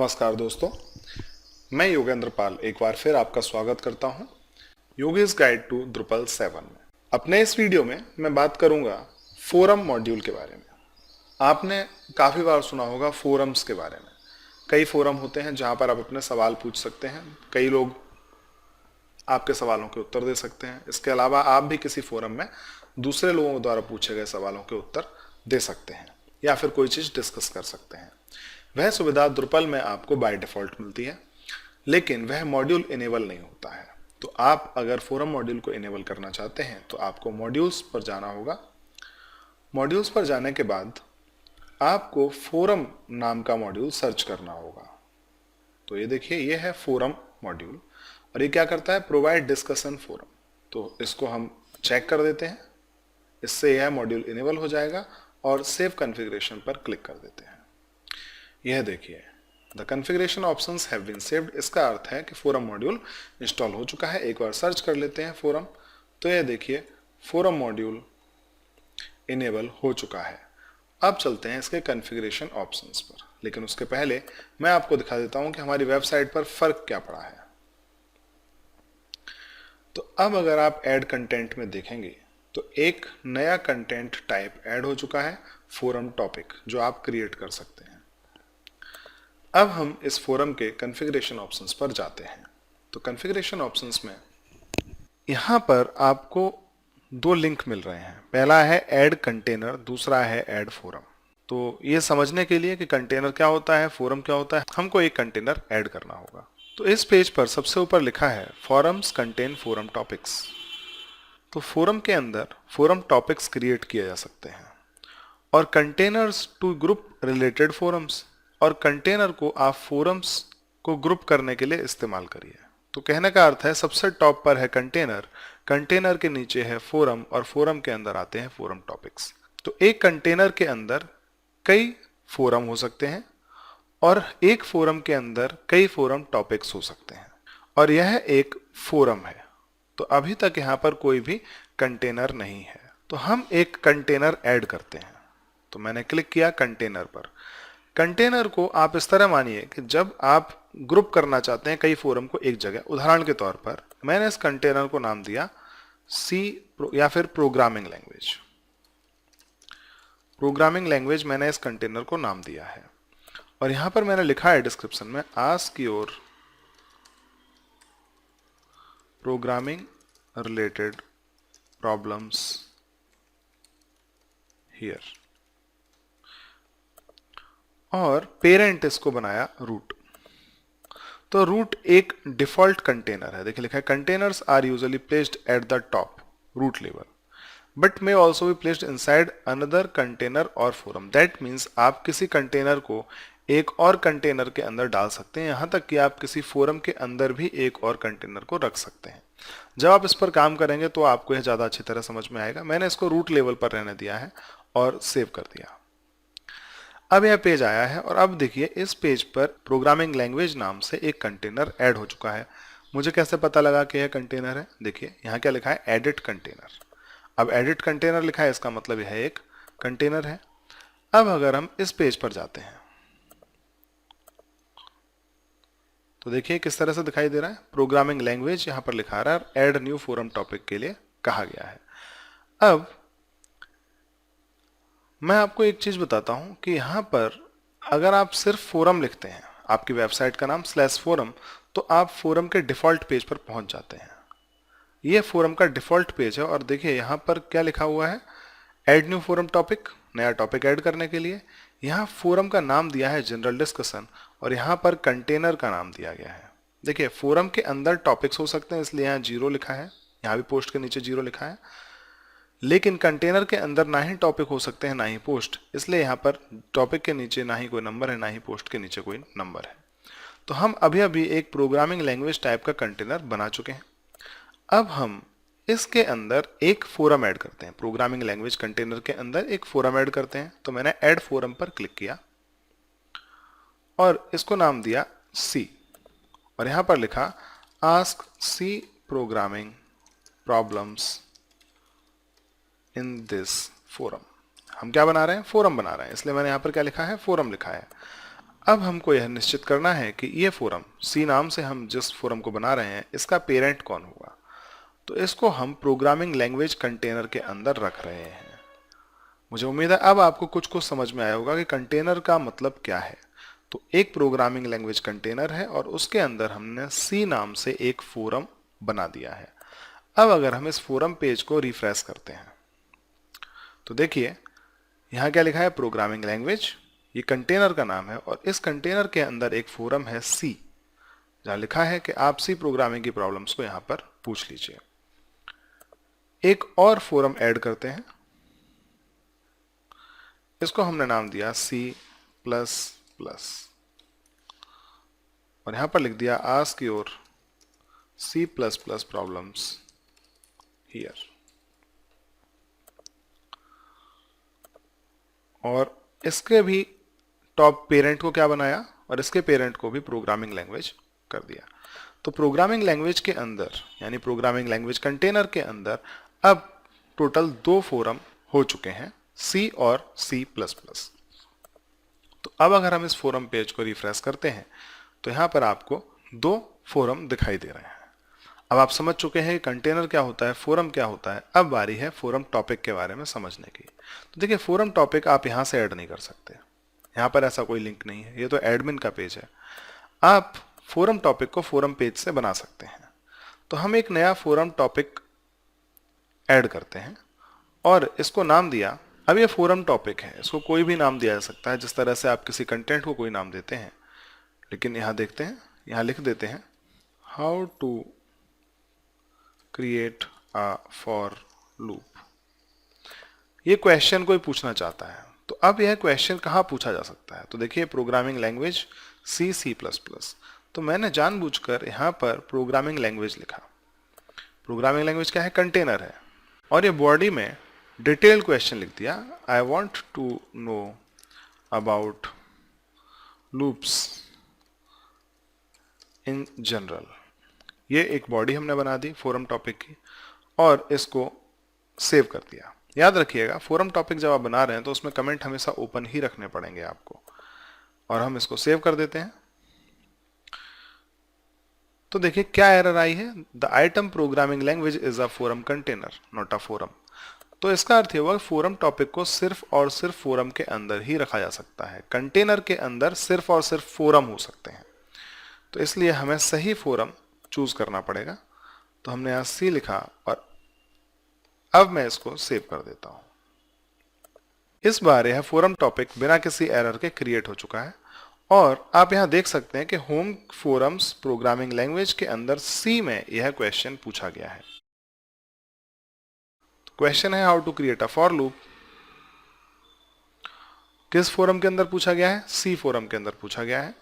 नमस्कार दोस्तों, मैं योगेंद्र पाल एक बार फिर आपका स्वागत करता हूं योगीज गाइड टू द्रुपल 7 में। अपने इस वीडियो में मैं बात करूंगा फोरम मॉड्यूल के बारे में। आपने काफ़ी बार सुना होगा फोरम्स के बारे में। कई फोरम होते हैं जहां पर आप अपने सवाल पूछ सकते हैं, कई लोग आपके सवालों के उत्तर दे सकते हैं। इसके अलावा आप भी किसी फोरम में दूसरे लोगों द्वारा पूछे गए सवालों के उत्तर दे सकते हैं या फिर कोई चीज़ डिस्कस कर सकते हैं। वह सुविधा द्रुपल में आपको बाय डिफ़ॉल्ट मिलती है, लेकिन वह मॉड्यूल इनेबल नहीं होता है। तो आप अगर फोरम मॉड्यूल को इनेबल करना चाहते हैं तो आपको मॉड्यूल्स पर जाना होगा। मॉड्यूल्स पर जाने के बाद आपको फोरम नाम का मॉड्यूल सर्च करना होगा। तो ये देखिए, ये है फोरम मॉड्यूल और ये क्या करता है, प्रोवाइड डिस्कशन फोरम। तो इसको हम चेक कर देते हैं, इससे यह मॉड्यूल इनेबल हो जाएगा और सेव कॉन्फ़िगरेशन पर क्लिक कर देते हैं। यह देखिए, the configuration options have been saved. इसका अर्थ है कि फोरम मॉड्यूल इंस्टॉल हो चुका है। एक बार सर्च कर लेते हैं फोरम, तो यह देखिए फोरम मॉड्यूल इनेबल हो चुका है। अब चलते हैं इसके कॉन्फ़िगरेशन ऑप्शंस पर, लेकिन उसके पहले मैं आपको दिखा देता हूं कि हमारी वेबसाइट पर फर्क क्या पड़ा है। तो अब अगर आप ऐड कंटेंट में देखेंगे तो एक नया कंटेंट टाइप ऐड हो चुका है, फोरम टॉपिक, जो आप क्रिएट कर सकते हैं। अब हम इस फोरम के कॉन्फ़िगरेशन ऑप्शंस पर जाते हैं। तो कॉन्फ़िगरेशन ऑप्शंस में यहाँ पर आपको दो लिंक मिल रहे हैं। पहला है ऐड कंटेनर, दूसरा है ऐड फोरम। तो ये समझने के लिए कि कंटेनर क्या होता है, फोरम क्या होता है, हमको एक कंटेनर ऐड करना होगा। तो इस पेज पर सबसे ऊपर लिखा है फॉरम्स कंटेन फोरम टॉपिक्स। तो फोरम के अंदर फोरम टॉपिक्स क्रिएट किए जा सकते हैं और containers to group related forums, और कंटेनर को आप फोरम्स को ग्रुप करने के लिए इस्तेमाल करिए। तो कहने का अर्थ है सबसे टॉप पर है कंटेनर, कंटेनर के नीचे है फोरम और फोरम के अंदर आते हैं फोरम टॉपिक्स। तो एक कंटेनर के अंदर कई फोरम हो सकते हैं और एक फोरम के अंदर कई फोरम टॉपिक्स हो सकते हैं, और यह एक फोरम है। तो अभी तक यहाँ पर कोई भी कंटेनर नहीं है, तो हम एक कंटेनर ऐड करते हैं। तो मैंने क्लिक किया कंटेनर पर। कंटेनर को आप इस तरह मानिए कि जब आप ग्रुप करना चाहते हैं कई फोरम को एक जगह। उदाहरण के तौर पर मैंने इस कंटेनर को नाम दिया सी या फिर प्रोग्रामिंग लैंग्वेज। प्रोग्रामिंग लैंग्वेज मैंने इस कंटेनर को नाम दिया है, और यहां पर मैंने लिखा है डिस्क्रिप्शन में ask your programming related problems here, और पेरेंट इसको बनाया रूट। तो रूट एक डिफॉल्ट कंटेनर है। देखिए लिखा है containers are usually placed at the top root level but may also be placed inside another container और फोरम। दैट मीन्स आप किसी कंटेनर को एक और कंटेनर के अंदर डाल सकते हैं, यहां तक कि आप किसी फोरम के अंदर भी एक और कंटेनर को रख सकते हैं। जब आप इस पर काम करेंगे तो आपको यह ज़्यादा अच्छी तरह समझ में आएगा। मैंने इसको रूट लेवल पर रहने दिया है और सेव कर दिया। अब यह पेज आया है और अब देखिए इस पेज पर प्रोग्रामिंग लैंग्वेज नाम से एक कंटेनर ऐड हो चुका है। मुझे कैसे पता लगा कि यह कंटेनर है? देखिए यहाँ क्या लिखा है, एडिट कंटेनर। अब एडिट कंटेनर लिखा है, इसका मतलब यह एक कंटेनर है। अब अगर हम इस पेज पर जाते हैं तो देखिए किस तरह से दिखाई दे रहा है, प्रोग्रामिंग लैंग्वेज यहाँ पर लिखा रहा है, ऐड न्यू फोरम टॉपिक के लिए कहा गया है। अब मैं आपको एक चीज बताता हूं कि यहां पर अगर आप सिर्फ फोरम लिखते हैं, आपकी वेबसाइट का नाम /फोरम, तो आप फोरम के डिफॉल्ट पेज पर पहुंच जाते हैं। ये फोरम का डिफॉल्ट पेज है और देखिए यहां पर क्या लिखा हुआ है, ऐड न्यू फोरम टॉपिक, नया टॉपिक ऐड करने के लिए। यहाँ फोरम का नाम दिया है जनरल डिस्कशन और यहाँ पर कंटेनर का नाम दिया गया है। देखिए फोरम के अंदर टॉपिक्स हो सकते हैं, इसलिए यहाँ 0 लिखा है, यहाँ भी पोस्ट के नीचे 0 लिखा है। लेकिन कंटेनर के अंदर ना ही टॉपिक हो सकते हैं ना ही पोस्ट, इसलिए यहाँ पर टॉपिक के नीचे ना ही कोई नंबर है ना ही पोस्ट के नीचे कोई नंबर है। तो हम अभी अभी एक प्रोग्रामिंग लैंग्वेज टाइप का कंटेनर बना चुके हैं। अब हम इसके अंदर एक फोरम ऐड करते हैं, प्रोग्रामिंग लैंग्वेज कंटेनर के अंदर एक फोरम ऐड करते हैं। तो मैंने ऐड फोरम पर क्लिक किया और इसको नाम दिया सी, और यहां पर लिखा ask C programming problems in this forum. हम क्या बना रहे हैं, फोरम बना रहे हैं, इसलिए मैंने यहां पर क्या लिखा है, फोरम लिखा है। अब हमको यह निश्चित करना है कि ये फोरम, सी नाम से हम जिस फोरम को बना रहे हैं, इसका पेरेंट कौन होगा। तो इसको हम प्रोग्रामिंग लैंग्वेज कंटेनर के अंदर रख रहे हैं। मुझे उम्मीद है अब आपको कुछ समझ में आया होगा कि कंटेनर का मतलब क्या है। तो एक प्रोग्रामिंग लैंग्वेज कंटेनर है और उसके अंदर हमने सी नाम से एक फोरम बना दिया है। अब अगर हम इस फोरम पेज को रिफ्रेश करते हैं तो देखिए यहाँ क्या लिखा है, प्रोग्रामिंग लैंग्वेज, ये कंटेनर का नाम है और इस कंटेनर के अंदर एक फोरम है सी, जहां लिखा है कि आप सी प्रोग्रामिंग की प्रॉब्लम्स को यहां पर पूछ लीजिए। एक और फोरम ऐड करते हैं, इसको हमने नाम दिया C++ और यहां पर लिख दिया ask your C++ problems here. और इसके भी टॉप पेरेंट को क्या बनाया और इसके पेरेंट को भी प्रोग्रामिंग लैंग्वेज कर दिया। तो प्रोग्रामिंग लैंग्वेज के अंदर यानी प्रोग्रामिंग लैंग्वेज कंटेनर के अंदर अब टोटल 2 फोरम हो चुके हैं, C और C++। तो अब अगर हम इस फोरम पेज को रिफ्रेश करते हैं तो यहां पर आपको 2 फोरम दिखाई दे रहे हैं। अब आप समझ चुके हैं कि कंटेनर क्या होता है, फोरम क्या होता है। अब बारी है फोरम टॉपिक के बारे में समझने की। तो देखिए फोरम टॉपिक आप यहां से ऐड नहीं कर सकते, यहां पर ऐसा कोई लिंक नहीं है, ये तो एडमिन का पेज है। आप फोरम टॉपिक को फोरम पेज से बना सकते हैं। तो हम एक नया फोरम टॉपिक ऐड करते हैं और इसको नाम दिया, अब ये फोरम टॉपिक है, इसको कोई भी नाम दिया जा सकता है, जिस तरह से आप किसी कंटेंट को कोई नाम देते हैं। लेकिन यहां देखते हैं, यहां लिख देते हैं how to create a for loop. ये क्वेश्चन कोई पूछना चाहता है, तो अब यह क्वेश्चन कहाँ पूछा जा सकता है। तो देखिए प्रोग्रामिंग लैंग्वेज C++, तो मैंने जानबूझकर यहाँ पर प्रोग्रामिंग लैंग्वेज लिखा। प्रोग्रामिंग लैंग्वेज क्या है, कंटेनर है, और ये बॉडी में डिटेल क्वेश्चन लिख दिया, I want to know about loops in general. ये एक बॉडी हमने बना दी फोरम टॉपिक की और इसको सेव कर दिया। याद रखिएगा फोरम टॉपिक जब आप बना रहे हैं तो उसमें कमेंट हमेशा ओपन ही रखने पड़ेंगे आपको, और हम इसको सेव कर देते हैं। तो देखिए क्या एरर आई है, the item programming language is a forum container not a forum. तो इसका अर्थ ये हुआ फोरम टॉपिक को सिर्फ और सिर्फ फोरम के अंदर ही रखा जा सकता है, कंटेनर के अंदर सिर्फ और सिर्फ फोरम हो सकते हैं। तो इसलिए हमें सही फोरम चूज करना पड़ेगा। तो हमने यहां C लिखा और अब मैं इसको सेव कर देता हूं। इस बार यह फोरम टॉपिक बिना किसी एरर के क्रिएट हो चुका है और आप यहां देख सकते हैं कि होम फोरम्स प्रोग्रामिंग लैंग्वेज के अंदर C में यह क्वेश्चन पूछा गया है। क्वेश्चन है how to create a for loop. किस फोरम के अंदर पूछा गया है, C फोरम के अंदर पूछा गया है।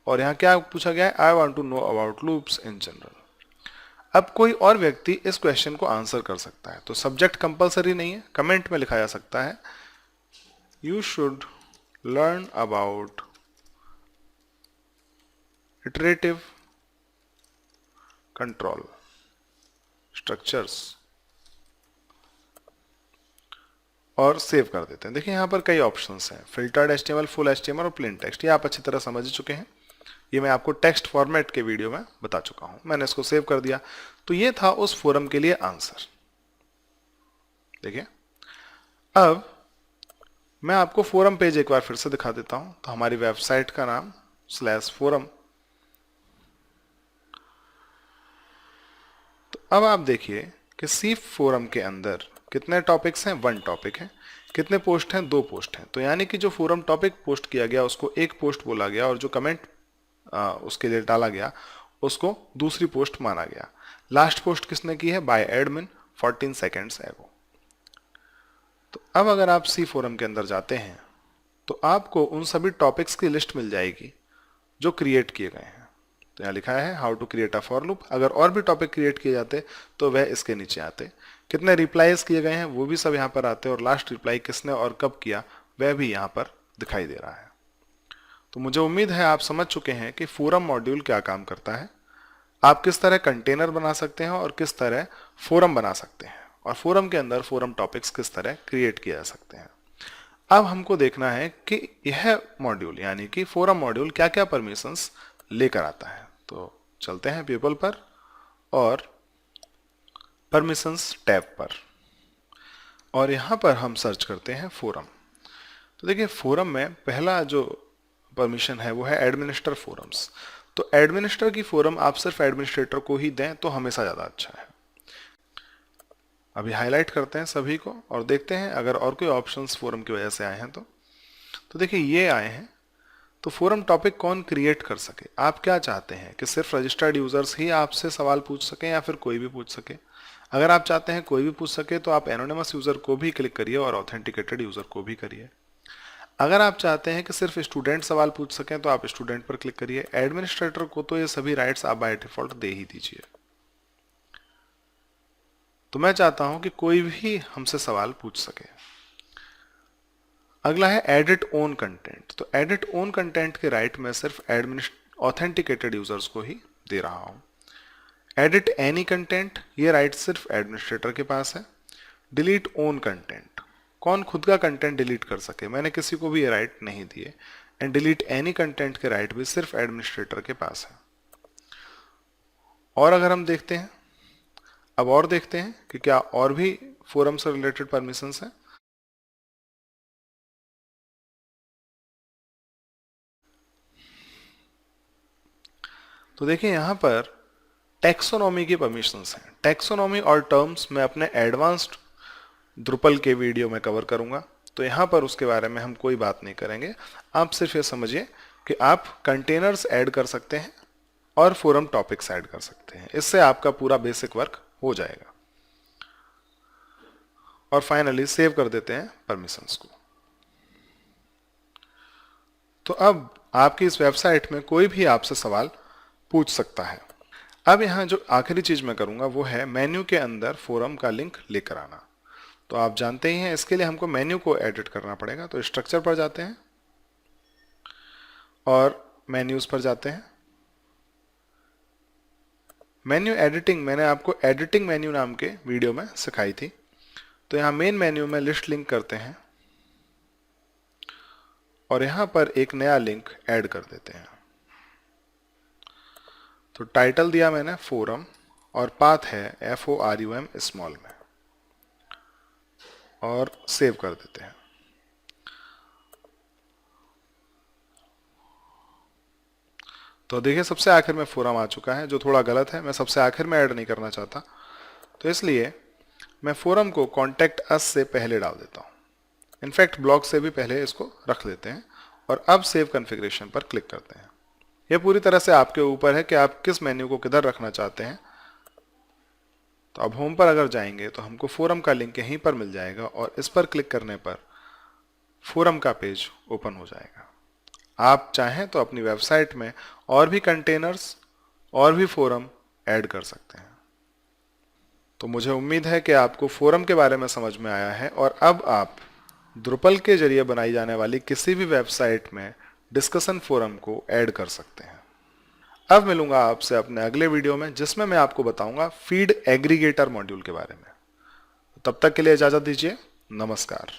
और यहां क्या पूछा गया है, I want to know about loops in general. अब कोई और व्यक्ति इस क्वेश्चन को आंसर कर सकता है, तो सब्जेक्ट कंपलसरी नहीं है, कमेंट में लिखा जा सकता है you should learn about iterative control structures और सेव कर देते हैं। देखिए यहां पर कई ऑप्शंस हैं, फिल्टर्ड HTML, फुल HTML और प्लेन टेक्स्ट। ये आप अच्छी तरह समझ चुके हैं, ये मैं आपको टेक्स्ट फॉर्मेट के वीडियो में बता चुका हूं। मैंने इसको सेव कर दिया। तो ये था उस फोरम के लिए आंसर। देखिए अब मैं आपको फोरम पेज एक बार फिर से दिखा देता हूं। तो हमारी वेबसाइट का नाम /forum। तो अब आप देखिए कि C फोरम के अंदर कितने टॉपिक्स हैं, 1 टॉपिक है। कितने पोस्ट हैं, 2 पोस्ट हैं। तो यानी कि जो फोरम टॉपिक पोस्ट किया गया उसको एक पोस्ट बोला गया और जो कमेंट उसके लिए डाला गया उसको दूसरी पोस्ट माना गया। लास्ट पोस्ट किसने की है, बाय एडमिन 14 सेकेंड्स एगो। तो अब अगर आप C फोरम के अंदर जाते हैं तो आपको उन सभी टॉपिक्स की लिस्ट मिल जाएगी जो क्रिएट किए गए हैं। तो यहाँ लिखा है how to create a for loop. अगर और भी टॉपिक क्रिएट किए जाते तो वह इसके नीचे आते। कितने रिप्लाईज किए गए हैं वो भी सब यहाँ पर आते और लास्ट रिप्लाई किसने और कब किया वह भी यहाँ पर दिखाई दे रहा है। तो मुझे उम्मीद है आप समझ चुके हैं कि फोरम मॉड्यूल क्या काम करता है, आप किस तरह कंटेनर बना सकते हैं और किस तरह फोरम बना सकते हैं, और फोरम के अंदर फोरम टॉपिक्स किस तरह क्रिएट किए जा सकते हैं। अब हमको देखना है कि यह मॉड्यूल यानी कि फोरम मॉड्यूल क्या क्या परमिशंस लेकर आता है। तो चलते हैं पीपल पर और परमिशंस टैब पर, और यहां पर हम सर्च करते हैं फोरम। तो देखिए फोरम में पहला जो परमिशन है वो है एडमिनिस्टर फोरम्स। तो एडमिनिस्टर की फोरम आप सिर्फ एडमिनिस्ट्रेटर को ही दें तो हमेशा ज़्यादा अच्छा है। अभी हाईलाइट करते हैं सभी को और देखते हैं अगर और कोई ऑप्शंस फोरम की वजह से आए हैं तो देखिए ये आए हैं। तो फोरम टॉपिक कौन क्रिएट कर सके, आप क्या चाहते हैं कि सिर्फ रजिस्टर्ड यूजर्स ही आपसे सवाल पूछ सकें या फिर कोई भी पूछ सके। अगर आप चाहते हैं कोई भी पूछ सके तो आप एनोनिमस यूजर को भी क्लिक करिए और ऑथेंटिकेटेड यूजर को भी करिए। अगर आप चाहते हैं कि सिर्फ स्टूडेंट सवाल पूछ सकें तो आप स्टूडेंट पर क्लिक करिए। एडमिनिस्ट्रेटर को तो ये सभी राइट्स आप बाय डिफॉल्ट दे ही दीजिए। तो मैं चाहता हूं कि कोई भी हमसे सवाल पूछ सके। अगला है एडिट ओन कंटेंट। तो एडिट ओन कंटेंट के राइट मैं सिर्फ ऑथेंटिकेटेड यूजर्स को ही दे रहा हूं। एडिट एनी कंटेंट, ये राइट सिर्फ एडमिनिस्ट्रेटर के पास है। डिलीट ओन कंटेंट, कौन खुद का कंटेंट डिलीट कर सके, मैंने किसी को भी ये राइट नहीं दिए। एंड डिलीट एनी कंटेंट के राइट भी सिर्फ एडमिनिस्ट्रेटर के पास है। और अगर हम देखते हैं, अब और देखते हैं कि क्या और भी फोरम से रिलेटेड परमिशंस हैं। तो देखिए यहां पर टैक्सोनॉमी की परमिशंस हैं। टैक्सोनॉमी और टर्म्स मैं अपने एडवांस्ड द्रुपल के वीडियो में कवर करूंगा, तो यहां पर उसके बारे में हम कोई बात नहीं करेंगे। आप सिर्फ ये समझिए कि आप कंटेनर्स ऐड कर सकते हैं और फोरम टॉपिक्स ऐड कर सकते हैं, इससे आपका पूरा बेसिक वर्क हो जाएगा। और फाइनली सेव कर देते हैं परमिशंस को। तो अब आपकी इस वेबसाइट में कोई भी आपसे सवाल पूछ सकता है। अब यहां जो आखिरी चीज मैं करूंगा वो है मेन्यू के अंदर फोरम का लिंक लेकर आना। तो आप जानते ही हैं इसके लिए हमको मेन्यू को एडिट करना पड़ेगा। तो स्ट्रक्चर पर जाते हैं और मेन्यूज पर जाते हैं। मेन्यू एडिटिंग मैंने आपको एडिटिंग मेन्यू नाम के वीडियो में सिखाई थी। तो यहां मेन मेन्यू में लिस्ट लिंक करते हैं और यहां पर एक नया लिंक ऐड कर देते हैं। तो टाइटल दिया मैंने फोरम और पाथ है FORUM स्मॉल में, और सेव कर देते हैं। तो देखिए सबसे आखिर में फोरम आ चुका है, जो थोड़ा गलत है, मैं सबसे आखिर में ऐड नहीं करना चाहता। तो इसलिए मैं फोरम को कॉन्टेक्ट अस से पहले डाल देता हूं। इनफैक्ट ब्लॉग से भी पहले इसको रख लेते हैं और अब सेव कॉन्फ़िगरेशन पर क्लिक करते हैं। यह पूरी तरह से आपके ऊपर है कि आप किस मेन्यू को किधर रखना चाहते हैं। तो अब होम पर अगर जाएंगे तो हमको फोरम का लिंक यहीं पर मिल जाएगा और इस पर क्लिक करने पर फोरम का पेज ओपन हो जाएगा। आप चाहें तो अपनी वेबसाइट में और भी कंटेनर्स और भी फोरम ऐड कर सकते हैं। तो मुझे उम्मीद है कि आपको फोरम के बारे में समझ में आया है और अब आप द्रुपल के जरिए बनाई जाने वाली किसी भी वेबसाइट में डिस्कशन फोरम को ऐड कर सकते हैं। अब मिलूंगा आपसे अपने अगले वीडियो में जिसमें मैं आपको बताऊंगा फीड एग्रीगेटर मॉड्यूल के बारे में। तब तक के लिए इजाजत दीजिए। नमस्कार।